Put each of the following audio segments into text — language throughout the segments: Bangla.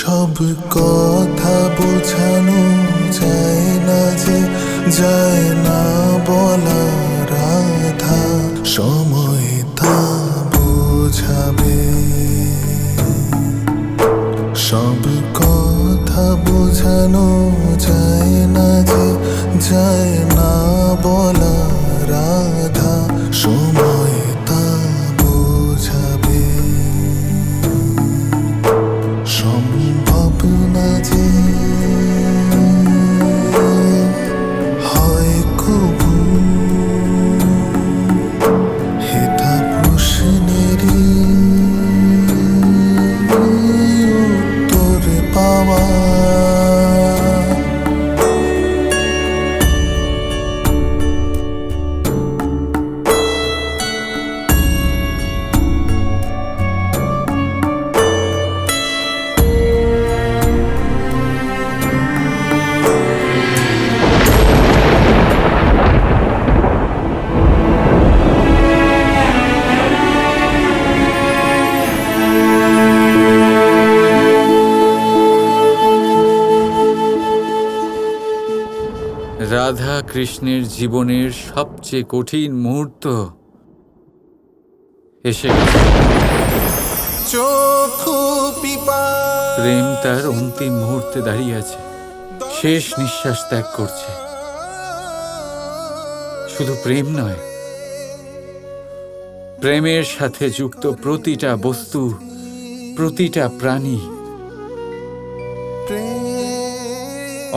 সব কথা বোঝানো যায় না যে, যায় না বলা রাধা, সময় তা বোঝাবে। সব কথা বোঝানো যায় না যে, যায় না বলা রাধা, সময় তা বোঝাবে। সম্ভব না যে হয় কবু, হেথা প্রশ্নেরই উত্তর পাওয়া। রাধা কৃষ্ণের জীবনের সবচেয়ে কঠিন মুহূর্ত এসে গেছে। প্রেম তার অন্তিম মুহূর্তে দাঁড়িয়ে আছে, শেষ নিঃশ্বাস ত্যাগ করছে। শুধু প্রেম নয়, প্রেমের সাথে যুক্ত প্রতিটা বস্তু, প্রতিটা প্রাণী,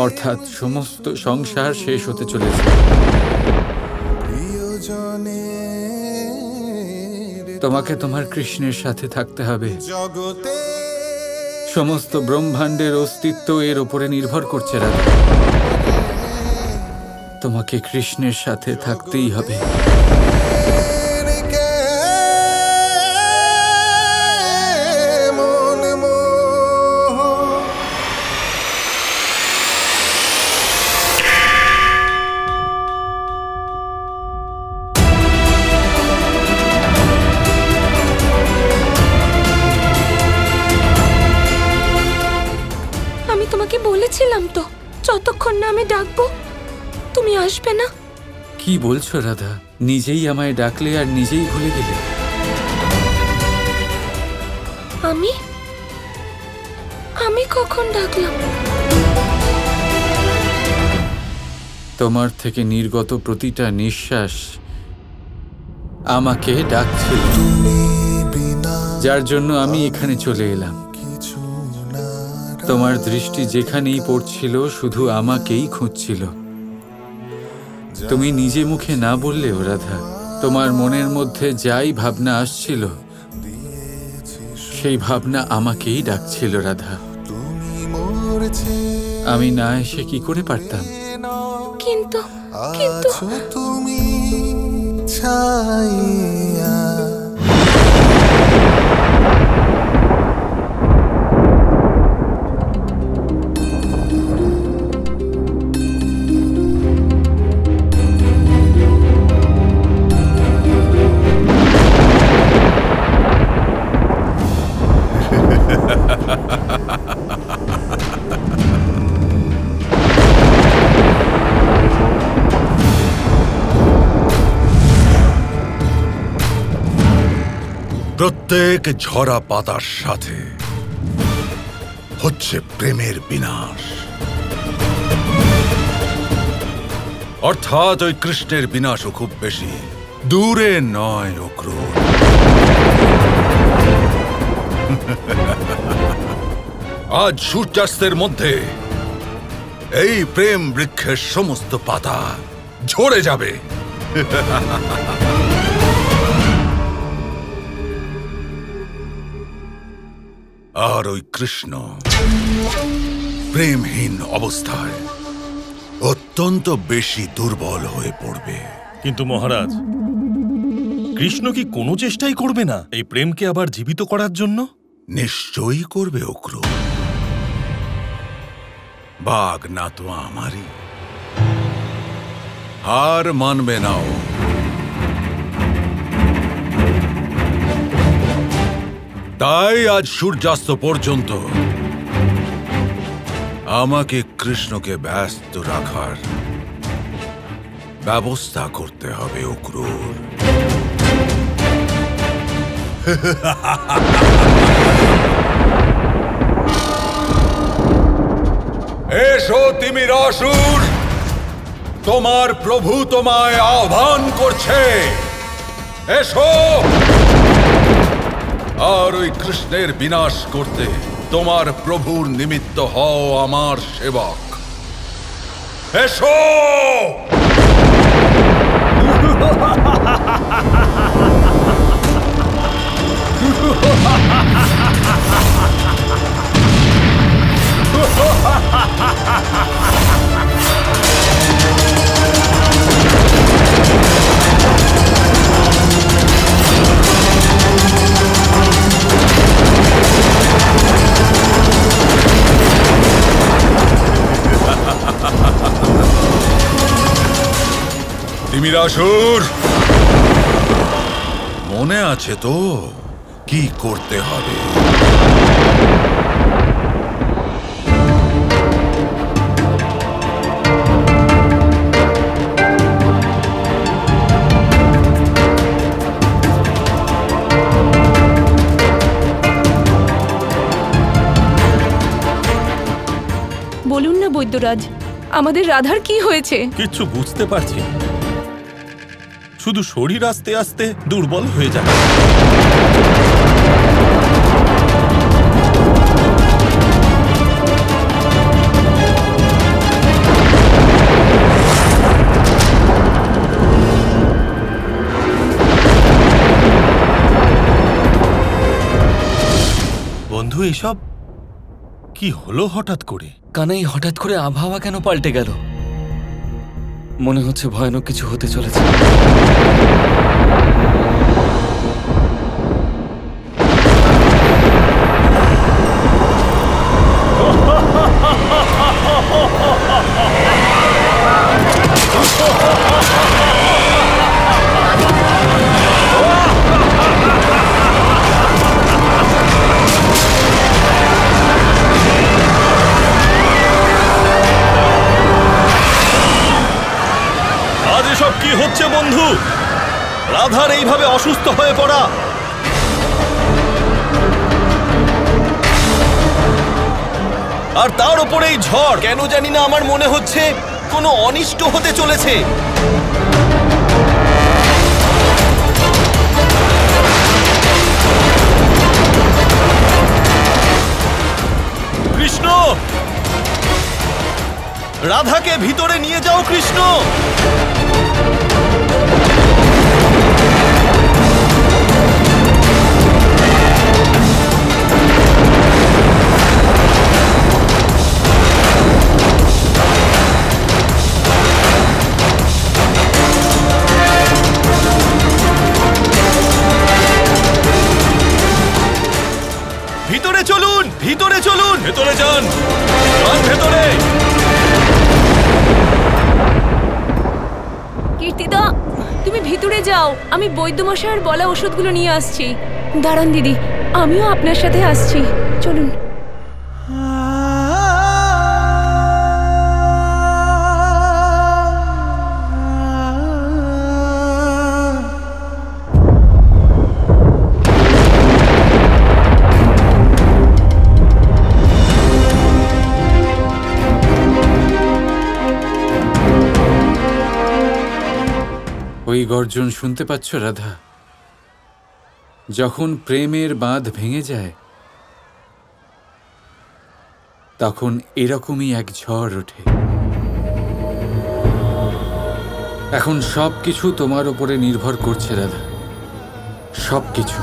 অর্থাৎ সমস্ত সংসার শেষ হতে চলেছে। তোমাকে তোমার কৃষ্ণের সাথে থাকতে হবে। সমস্ত ব্রহ্মাণ্ডের অস্তিত্ব এর উপরে নির্ভর করছে রাধা। তোমাকে কৃষ্ণের সাথে থাকতেই হবে। বলেছিলাম তো যতক্ষণ না আমি ডাকবো তুমি আসবে না। কি বলছো রাধা? নিজেই আমায় ডাকলে আর নিজেই ভুলে গেলে। আমি আমি কখন ডাকলাম? তোমার থেকে নির্গত প্রতিটা নিঃশ্বাস আমাকে ডাকছিল, যার জন্য আমি এখানে চলে এলাম। তোমার দৃষ্টি যেখানেই পড়ছিল শুধু আমাকেই খুঁজছিল। তুমি নিজে মুখে না বললেও রাধা, তোমার মনের মধ্যে যাই ভাবনা আসছিল সেই ভাবনা আমাকেই ডাকছিল রাধা। আমি না এসে কি করে পারতাম? কিন্তু কিন্তু তুমি ছাইয়া প্রত্যেক ঝরা পাতার সাথে হচ্ছে প্রেমের বিনাশ, অর্থাৎ ওই কৃষ্ণের বিনাশও খুব বেশি দূরে নয়। অক্রূর, আজ সূর্যাস্তের মধ্যে এই প্রেম বৃক্ষের সমস্ত পাতা ঝরে যাবে। আর ওই কৃষ্ণ প্রেমহীন অবস্থায় অত্যন্ত বেশি দুর্বল হয়ে পড়বে। কিন্তু মহারাজ, কৃষ্ণ কি কোনো চেষ্টাই করবে না এই প্রেমকে আবার জীবিত করার জন্য? নিশ্চয়ই করবে অক্রূর। বাঘ না তো আমারই, হার মানবে নাও। তাই আজ সূর্যাস্ত পর্যন্ত আমাকে কৃষ্ণকে ব্যস্ত রাখার ব্যবস্থা করতে হবে অক্রূর। এসো তিমিরাসুর, তোমার প্রভু তোমায় আহ্বান করছে। এসো আর ওই কৃষ্ণের বিনাশ করতে তোমার প্রভুর নিমিত্ত হও আমার সেবক। এসো। তিমিরাসুর, মনে আছে তো কি করতে হবে? বলুন না বৈদ্যরাজ, আমাদের রাধার কি হয়েছে? কিচ্ছু বুঝতে পারছি না। শুধু শরীর আস্তে আস্তে দুর্বল হয়ে যায়। বন্ধু, এসব কি হলো হঠাৎ করে? কানাই, হঠাৎ করে আবহাওয়া কেন পাল্টে গেল? মনে হচ্ছে ভয়ানক কিছু হতে চলেছে। এসব কি হচ্ছে বন্ধু? রাধার এইভাবে অসুস্থ হয়ে পড়া, আর তার উপরে এই ঝড়, কেন জানি না আমার মনে হচ্ছে কোনো অনিষ্ট হতে চলেছে। কৃষ্ণ, রাধাকে ভিতরে নিয়ে যাও কৃষ্ণ। ভিতরে চলুন, ভিতরে চলুন, ভেতরে যান, ভেতরে। কীর্তিদা, তুমি ভিতরে যাও, আমি বৈদ্যমশাইয়ের বলা ওষুধগুলো নিয়ে আসছি। দাঁড়ান দিদি, আমিও আপনার সাথে আসছি, চলুন। ওই গর্জন শুনতে পাচ্ছ রাধা? যখন প্রেমের বাঁধ ভেঙে যায় তখন এরকমই এক ঝড় ওঠে। এখন সবকিছু তোমার উপরে নির্ভর করছে রাধা, সবকিছু।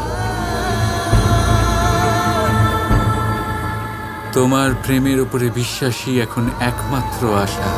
তোমার প্রেমের উপরে বিশ্বাসী এখন একমাত্র আশা।